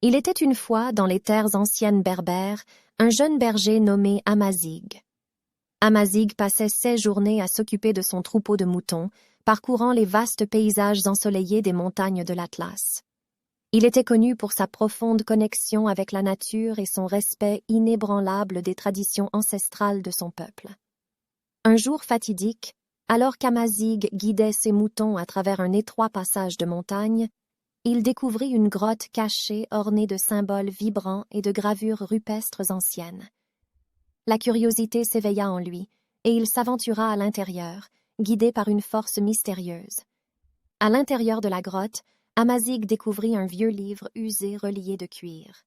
Il était une fois, dans les terres anciennes berbères, un jeune berger nommé Amazigh. Amazigh passait ses journées à s'occuper de son troupeau de moutons, parcourant les vastes paysages ensoleillés des montagnes de l'Atlas. Il était connu pour sa profonde connexion avec la nature et son respect inébranlable des traditions ancestrales de son peuple. Un jour fatidique, alors qu'Amazigh guidait ses moutons à travers un étroit passage de montagne, il découvrit une grotte cachée ornée de symboles vibrants et de gravures rupestres anciennes. La curiosité s'éveilla en lui, et il s'aventura à l'intérieur, guidé par une force mystérieuse. À l'intérieur de la grotte, Amazigh découvrit un vieux livre usé relié de cuir.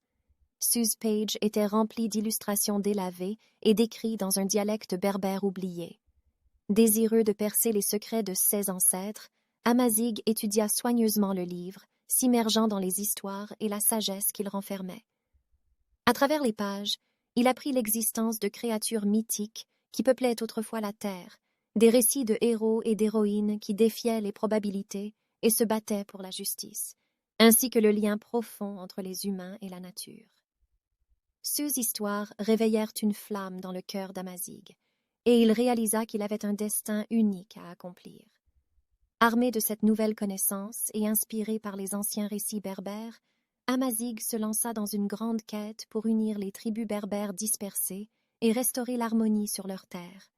Sus Page était rempli d'illustrations délavées et d'écrits dans un dialecte berbère oublié. Désireux de percer les secrets de ses ancêtres, Amazigh étudia soigneusement le livre, s'immergeant dans les histoires et la sagesse qu'il renfermait. À travers les pages, il apprit l'existence de créatures mythiques qui peuplaient autrefois la terre, des récits de héros et d'héroïnes qui défiaient les probabilités et se battaient pour la justice, ainsi que le lien profond entre les humains et la nature. Ces histoires réveillèrent une flamme dans le cœur d'Amazigh, et il réalisa qu'il avait un destin unique à accomplir. Armé de cette nouvelle connaissance et inspiré par les anciens récits berbères, Amazigh se lança dans une grande quête pour unir les tribus berbères dispersées et restaurer l'harmonie sur leurs terres.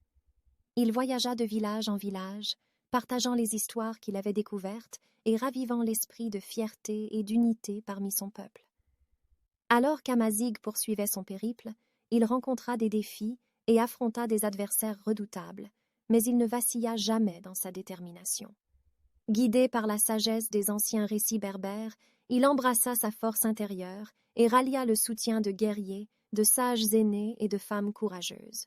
Il voyagea de village en village, partageant les histoires qu'il avait découvertes et ravivant l'esprit de fierté et d'unité parmi son peuple. Alors qu'Amazigh poursuivait son périple, il rencontra des défis et affronta des adversaires redoutables, mais il ne vacilla jamais dans sa détermination. Guidé par la sagesse des anciens récits berbères, il embrassa sa force intérieure et rallia le soutien de guerriers, de sages aînés et de femmes courageuses.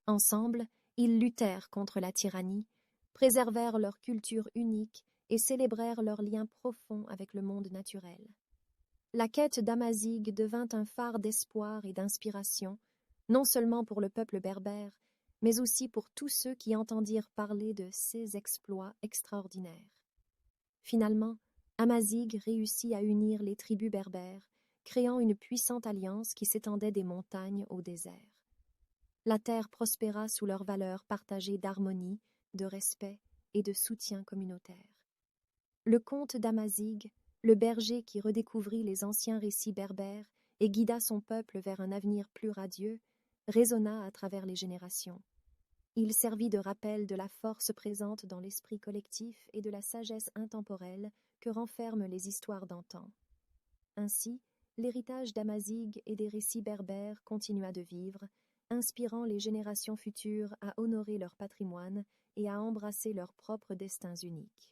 Ensemble, ils luttèrent contre la tyrannie, préservèrent leur culture unique et célébrèrent leur lien profond avec le monde naturel. La quête d'Amazigh devint un phare d'espoir et d'inspiration, non seulement pour le peuple berbère, mais aussi pour tous ceux qui entendirent parler de ses exploits extraordinaires. Finalement, Amazigh réussit à unir les tribus berbères, créant une puissante alliance qui s'étendait des montagnes au désert. La terre prospéra sous leurs valeurs partagées d'harmonie, de respect et de soutien communautaire. Le conte d'Amazigh, le berger qui redécouvrit les anciens récits berbères et guida son peuple vers un avenir plus radieux, résonna à travers les générations. Il servit de rappel de la force présente dans l'esprit collectif et de la sagesse intemporelle que renferment les histoires d'antan. Ainsi, l'héritage d'Amazigh et des récits berbères continua de vivre, inspirant les générations futures à honorer leur patrimoine et à embrasser leurs propres destins uniques.